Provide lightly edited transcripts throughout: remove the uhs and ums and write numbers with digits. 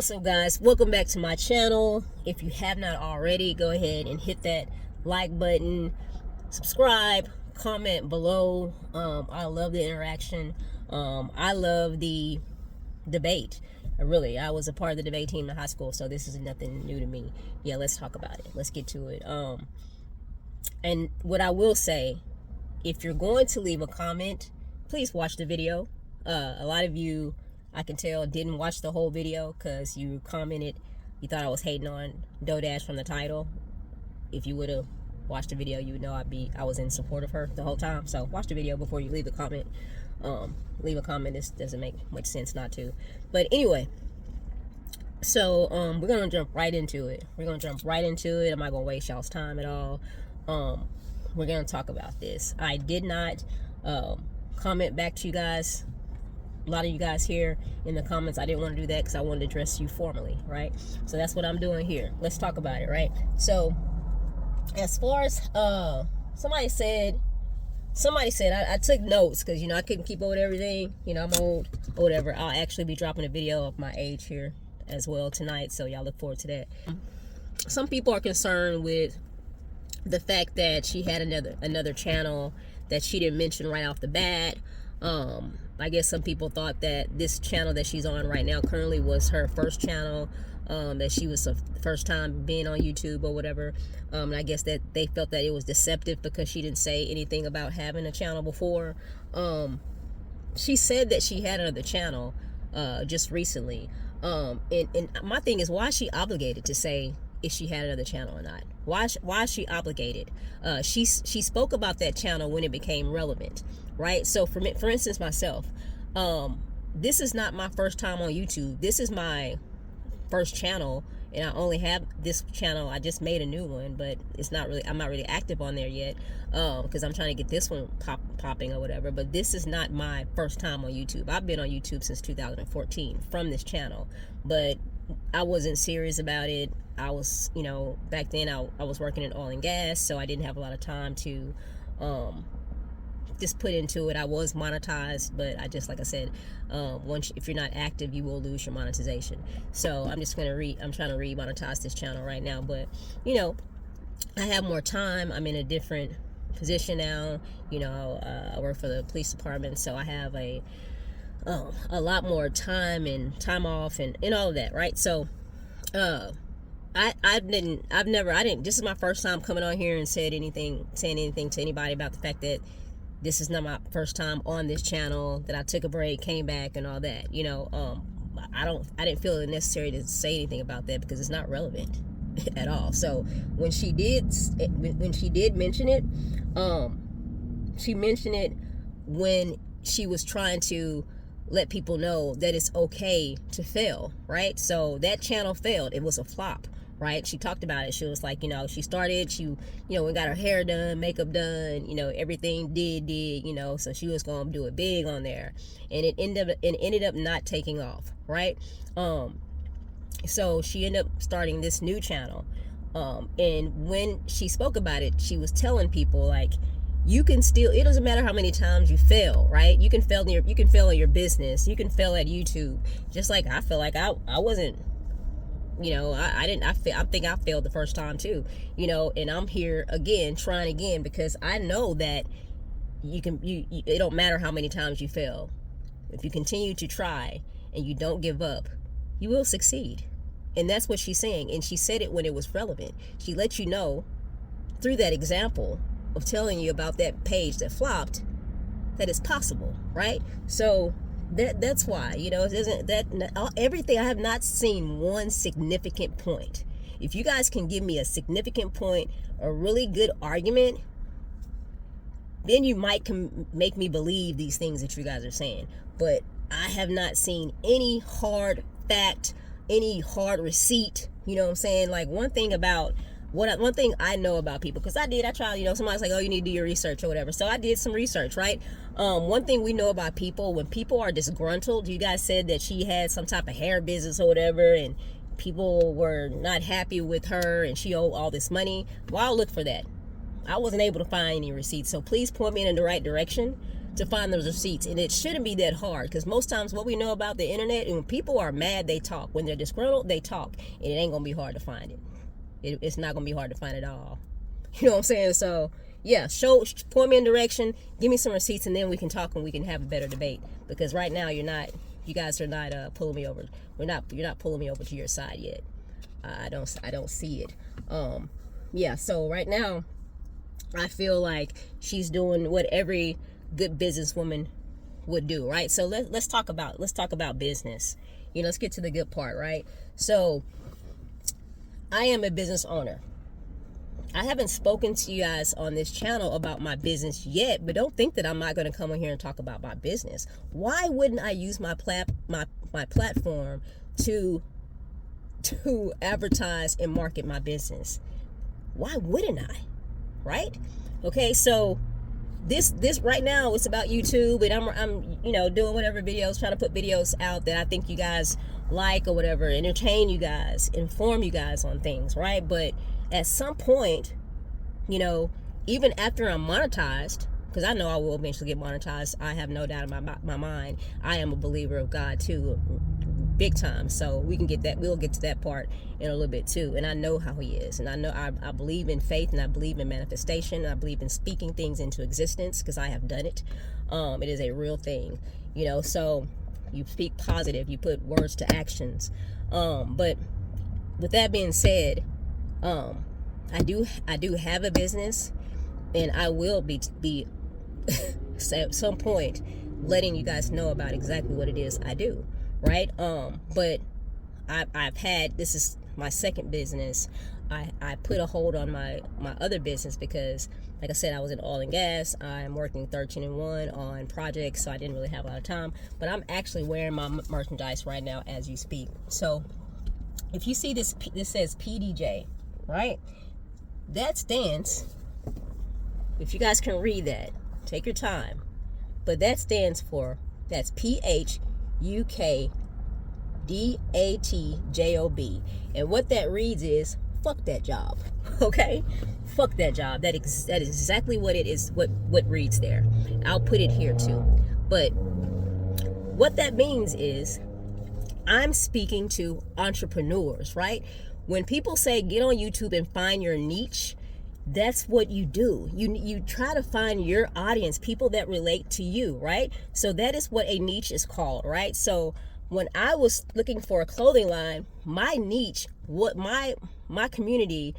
What's up, guys? Welcome back to my channel. If you have not already, go ahead and hit that like button, subscribe, comment below. I love the interaction. I love the debate. I was a part of the debate team in high school, so this is nothing new to me. Yeah, let's talk about it. Let's get to it. And what I will say, if you're going to leave a comment, please watch the video. A lot of you, I can tell, didn't watch the whole video because you commented, you thought I was hating on Dodash from the title. If you would have watched the video, you would know I was in support of her the whole time. So watch the video before you leave a comment. Leave a comment. This doesn't make much sense not to. But anyway, so we're gonna jump right into it. I'm not gonna waste y'all's time at all. We're gonna talk about this. I did not comment back to you guys. A lot of you guys here in the comments, I didn't want to do that because I wanted to address you formally, right? So that's what I'm doing here. Let's talk about it, right? So as far as somebody said I took notes because I couldn't keep up with everything. I'm old or whatever. I'll actually be dropping a video of my age here as well tonight, so y'all look forward to that. Some people are concerned with the fact that she had another channel that she didn't mention right off the bat. I guess some people thought that this channel that she's on right now currently was her first channel, that she was the first time being on YouTube or whatever. And I guess that they felt that it was deceptive because she didn't say anything about having a channel before. She said that she had another channel just recently. And my thing is, why is she obligated to say if she had another channel or not? Why is she obligated? She spoke about that channel when it became relevant, right? So for instance, myself, this is not my first time on YouTube. This is my first channel, and I only have this channel. I just made a new one, but I'm not really active on there yet, because I'm trying to get this one popping or whatever. But this is not my first time on YouTube. I've been on YouTube since 2014 from this channel, but I wasn't serious about it. I was, back then I was working in oil and gas, so I didn't have a lot of time to just put into it. I was monetized, but like I said, if you're not active, you will lose your monetization. So I'm trying to re-monetize this channel right now, but I have more time. I'm in a different position now. I work for the police department, so I have a lot more time and time off and all of that, right? So this is my first time coming on here and saying anything to anybody about the fact that this is not my first time on this channel, that I took a break, came back, and all that. I didn't feel it necessary to say anything about that because it's not relevant at all. So when she did mention it, she mentioned it when she was trying to let people know that it's okay to fail, right? So that channel failed. It was a flop, right? She talked about it. She was like, she started, we got her hair done, makeup done, everything did, so she was going to do it big on there. And it ended up not taking off, right? So she ended up starting this new channel. And when she spoke about it, she was telling people, like, it doesn't matter how many times you fail, right? You can fail in your business. You can fail at YouTube. Just like I feel like I wasn't, I think I failed the first time too, and I'm here again, trying again, because I know that it don't matter how many times you fail. If you continue to try and you don't give up, you will succeed. And that's what she's saying. And she said it when it was relevant. She let you know through that example of telling you about that page that flopped, that it's possible, right? So that's why, it doesn't, everything, I have not seen one significant point. If you guys can give me a significant point, a really good argument, then you might make me believe these things that you guys are saying. But I have not seen any hard fact, any hard receipt. You know what I'm saying? Like, one thing I know about people, because I tried, somebody's like, oh, you need to do your research or whatever. So I did some research, right? One thing we know about people, when people are disgruntled, you guys said that she had some type of hair business or whatever, and people were not happy with her and she owed all this money. Well, I'll look for that. I wasn't able to find any receipts, so please point me in the right direction. to find those receipts. And it shouldn't be that hard, because most times what we know about the internet, when people are mad, they talk. When they're disgruntled, they talk, and it ain't gonna be hard to find it. It's not gonna be hard to find at all. You know what I'm saying? So yeah, point me in direction, give me some receipts, and then we can talk and we can have a better debate. Because right now you guys are not pulling me over. You're not pulling me over to your side yet. I don't see it. Yeah. So right now, I feel like she's doing what every good businesswoman would do, right? So let's talk about business. Let's get to the good part, right? So I am a business owner. I haven't spoken to you guys on this channel about my business yet, but don't think that I'm not going to come on here and talk about my business. Why wouldn't I use my platform to advertise and market my business? Why wouldn't I? Right? Okay, so this right now, it's about YouTube, and I'm doing whatever videos, trying to put videos out that I think you guys like or whatever, entertain you guys, inform you guys on things, right? But at some point, even after I'm monetized, because I know I will eventually get monetized, I have no doubt in my mind. I am a believer of God too, big time. So we'll get to that part in a little bit too. And I know how He is, and I know I believe in faith, and I believe in manifestation, and I believe in speaking things into existence, because I have done it. It is a real thing, so you speak positive, you put words to actions. But with that being said, I do have a business, and I will be at some point letting you guys know about exactly what it is I do, right? But this is my second business. I put a hold on my other business because, like I said, I was in oil and gas. I'm working 13-1 on projects, so I didn't really have a lot of time. But I'm actually wearing my merchandise right now as you speak. So if you see this says PDJ, right? That stands, if you guys can read that, take your time. But that stands for, that's PHUKDATJOB. And what that reads is, fuck that job. Okay? Fuck that job. That is exactly what it is, what reads there. I'll put it here too. But what that means is, I'm speaking to entrepreneurs, right? When people say get on YouTube and find your niche, that's what you do. You try to find your audience, people that relate to you, right? So that is what a niche is called, right? So when I was looking for a clothing line, my niche, what my community,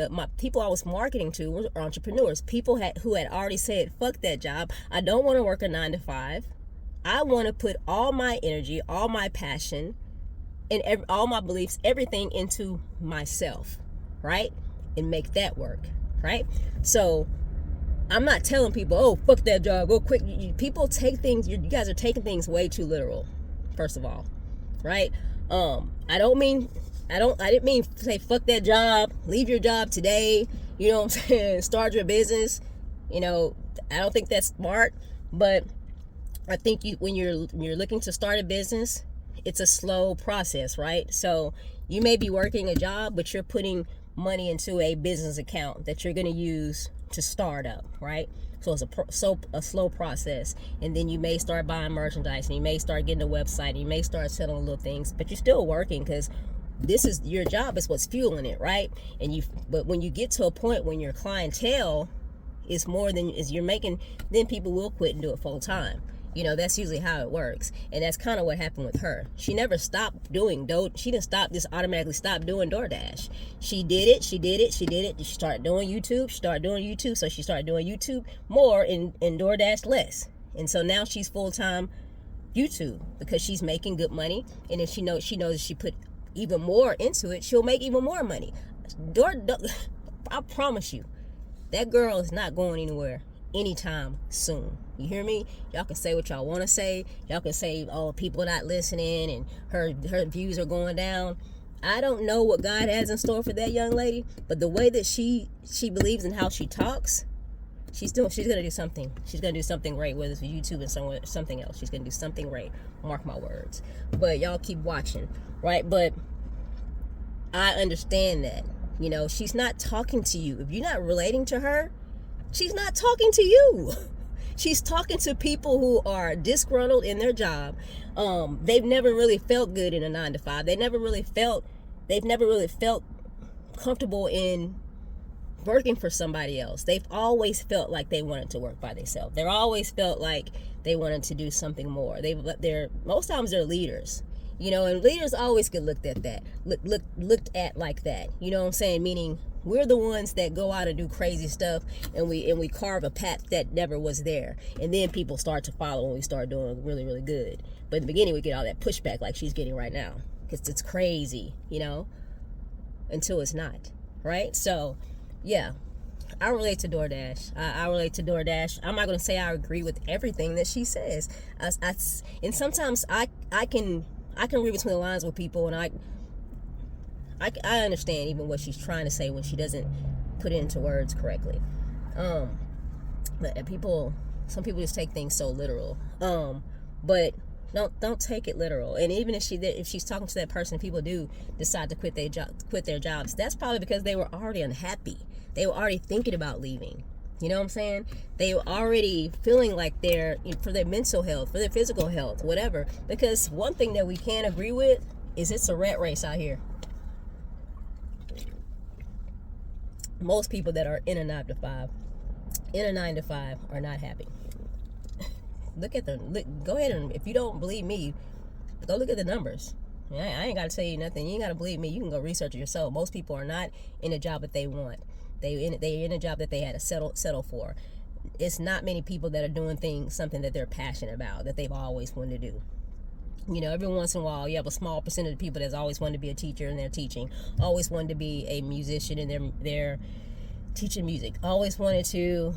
my people I was marketing to were entrepreneurs, people who had already said, fuck that job. I don't want to work a 9-to-5. I want to put all my energy, all my passion, and all my beliefs, everything into myself, right? And make that work, right? So I'm not telling people, oh, fuck that job, go quick. People take things, you guys are taking things way too literal, first of all, right? I didn't mean to say fuck that job, leave your job today, you know what I'm saying, start your business. I don't think that's smart, but I think when you're looking to start a business, it's a slow process, right? So you may be working a job, but you're putting money into a business account that you're going to use to start up, right? So it's a slow process. And then you may start buying merchandise, and you may start getting a website, and you may start selling little things, but you're still working, because this is your job, is what's fueling it, right? But when you get to a point when your clientele is more than you're making, then people will quit and do it full time. That's usually how it works. And that's kind of what happened with her. She never stopped doing she didn't automatically stop doing DoorDash. She did it. She started doing YouTube. So she started doing YouTube more and DoorDash less. And so now she's full-time YouTube, because she's making good money. And if she knows if she put even more into it, she'll make even more money. I promise you, that girl is not going anywhere anytime soon. You hear me? Y'all can say what y'all want to say. Y'all can say, oh, people not listening and her views are going down. I don't know what God has in store for that young lady, but the way that she believes in how she talks, she's gonna do something. She's gonna do something great, whether it's for YouTube and something else. She's gonna do something great. Mark my words. But y'all keep watching, right? But I understand that. She's not talking to you. If you're not relating to her, she's not talking to you. She's talking to people who are disgruntled in their job. They've never really felt good in a 9 to 5. They've never really felt comfortable in working for somebody else. They've always felt like they wanted to work by themselves. They've always felt like they wanted to do something more. They're most times they're leaders, and leaders always get looked at like that. You know what I'm saying? Meaning we're the ones that go out and do crazy stuff, and we carve a path that never was there, and then people start to follow when we start doing really, really good. But in the beginning, we get all that pushback like she's getting right now, because it's crazy, until it's not, right? So yeah, I relate to DoorDash. I relate to DoorDash. I'm not going to say I agree with everything that she says. And sometimes I can read between the lines with people, and I understand even what she's trying to say when she doesn't put it into words correctly. But some people just take things so literal. But don't take it literal. And even if she's talking to that person, people do decide to quit their jobs. That's probably because they were already unhappy. They were already thinking about leaving. You know what I'm saying? They were already feeling like they're, for their mental health, for their physical health, whatever. Because one thing that we can't agree with is it's a rat race out here. Most people that are in a 9 to 5 are not happy. Look at them. Go ahead, and if you don't believe me, go look at the numbers. I ain't got to tell you nothing. You ain't got to believe me. You can go research it yourself. Most people are not in a job that they want. They're in a job that they had to settle for. It's not many people that are doing something that they're passionate about, that they've always wanted to do. Every once in a while, you have a small percentage of people that's always wanted to be a teacher and they're teaching, always wanted to be a musician and they're teaching music, always wanted to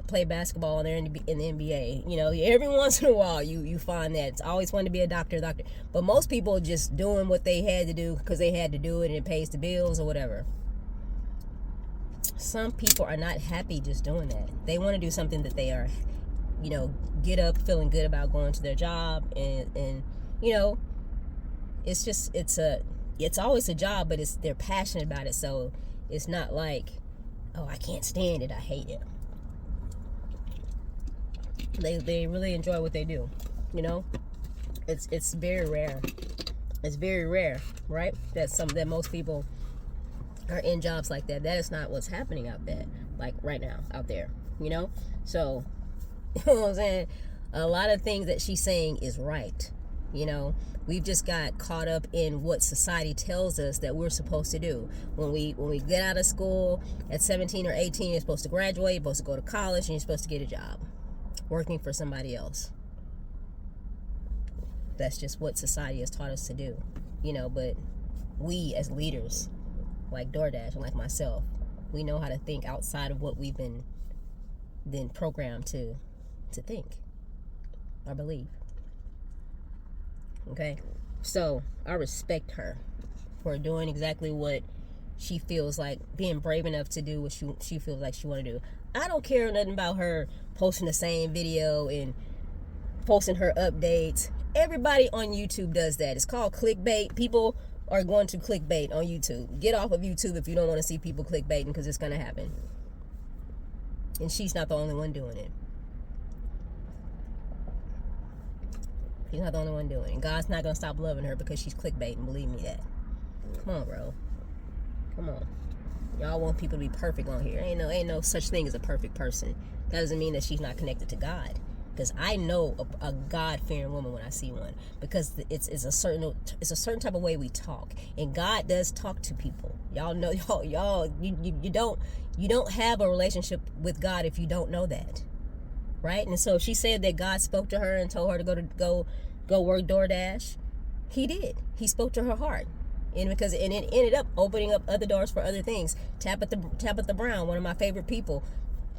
play basketball and they're in the NBA. Every once in a while you find that. It's always wanted to be a doctor. But most people are just doing what they had to do because they had to do it and it pays the bills or whatever. Some people are not happy just doing that. They want to do something that they are, get up feeling good about going to their job, and it's always a job, but they're passionate about it. So it's not like, oh, I can't stand it, I hate it. They really enjoy what they do. It's very rare. It's very rare, right? That most people are in jobs like that. That is not what's happening out there, like right now out there. So you know what I'm saying? A lot of things that she's saying is right. We've just got caught up in what society tells us that we're supposed to do. When we get out of school at 17 or 18, you're supposed to graduate, you're supposed to go to college, and you're supposed to get a job working for somebody else. That's just what society has taught us to do. But we as leaders, like DoorDash and like myself, we know how to think outside of what we've been programmed to think or believe. Okay, so I respect her for doing exactly what she feels like, being brave enough to do what she feels like she want to do. I don't care nothing about her posting the same video and posting her updates. Everybody on YouTube does that. It's called clickbait. People are going to clickbait on YouTube. Get off of YouTube if you don't want to see people clickbaiting, because it's going to happen. And she's not the only one doing it. She's not the only one doing it. God's not going to stop loving her because she's clickbaiting. Believe me that. Come on, bro. Come on. Y'all want people to be perfect on here. Ain't no such thing as a perfect person. That doesn't mean that she's not connected to God. Because I know a God-fearing woman when I see one. Because it's a certain type of way we talk, and God does talk to people. Y'all know, you don't have a relationship with God if you don't know that, right? And so if she said that God spoke to her and told her to go work DoorDash, He did. He spoke to her heart, and it ended up opening up other doors for other things. Tabitha Brown, one of my favorite people,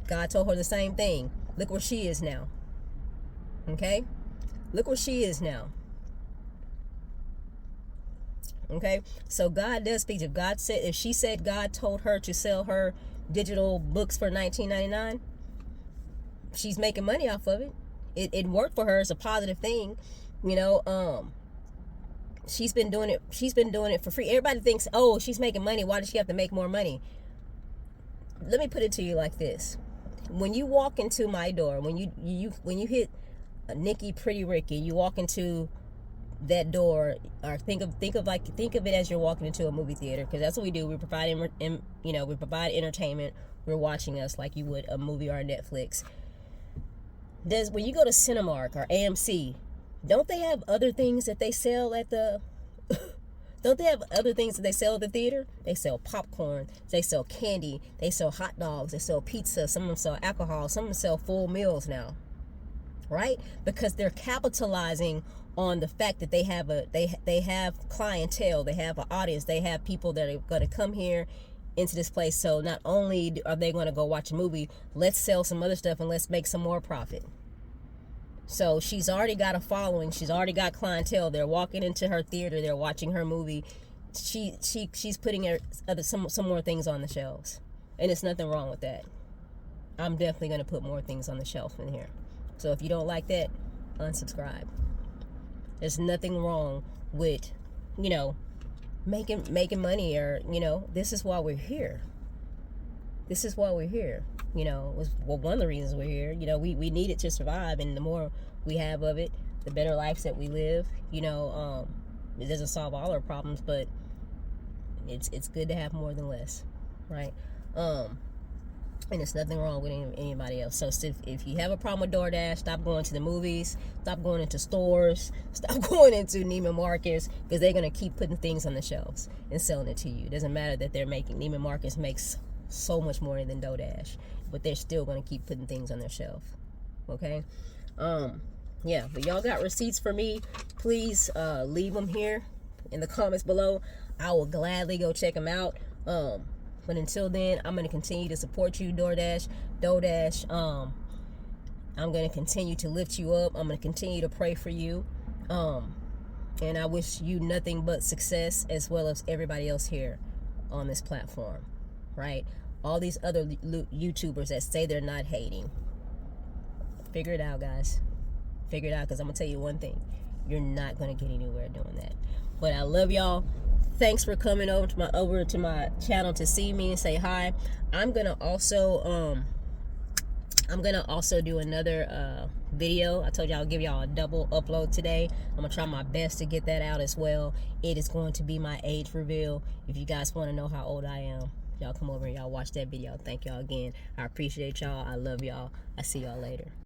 God told her the same thing. Look where she is now. Okay? Look where she is now. Okay? So God does speak. If she said God told her to sell her digital books for $19.99, she's making money off of it. It worked for her. It's a positive thing. She's been doing it for free. Everybody thinks, oh, she's making money. Why does she have to make more money? Let me put it to you like this. when you walk into my door, when you hit Nikki Pretty Ricky, you walk into that door, or think of it as you're walking into a movie theater, because that's what we do. We provide we provide entertainment. We're watching us like you would a movie or a Netflix. When you go to Cinemark or AMC, don't they have other things that they sell at the don't they have other things that they sell at the theater? They sell popcorn, they sell candy, they sell hot dogs, they sell pizza, some of them sell alcohol, some of them sell full meals now, right? Because they're capitalizing on the fact that they have clientele, they have an audience, they have people that are going to come here into this place. So not only are they going to go watch a movie, let's sell some other stuff and let's make some more profit. So she's already got a following, she's already got clientele. They're walking into her theater, they're watching her movie. She's putting some more things on the shelves, and it's nothing wrong with that. I'm definitely going to put more things on the shelf in here. So if you don't like that, unsubscribe. There's nothing wrong with, making money, or, this is why we're here. This is why we're here. One of the reasons we're here. We need it to survive, and the more we have of it, the better lives that we live. It doesn't solve all our problems, but it's good to have more than less, right? And there's nothing wrong with anybody else. So if you have a problem with DoorDash, stop going to the movies, stop going into stores, stop going into Neiman Marcus, because they're going to keep putting things on the shelves and selling it to you. It doesn't matter that Neiman Marcus makes so much more than DoorDash, but they're still going to keep putting things on their shelf. Okay? Yeah, but y'all got receipts for me, please leave them here in the comments below. I will gladly go check them out. But until then, I'm going to continue to support you, DoorDash. I'm going to continue to lift you up. I'm going to continue to pray for you. And I wish you nothing but success, as well as everybody else here on this platform, right? All these other YouTubers that say they're not hating. Figure it out, guys. Figure it out, because I'm going to tell you one thing. You're not going to get anywhere doing that. But I love y'all. Thanks for coming over to my channel to see me and say hi. I'm gonna also do another video. I told y'all I'll give y'all a double upload today. I'm gonna try my best to get that out as well. It is going to be my age reveal. If you guys want to know how old I am, y'all come over and y'all watch that video. Thank y'all again. I appreciate y'all. I love y'all. I see y'all later.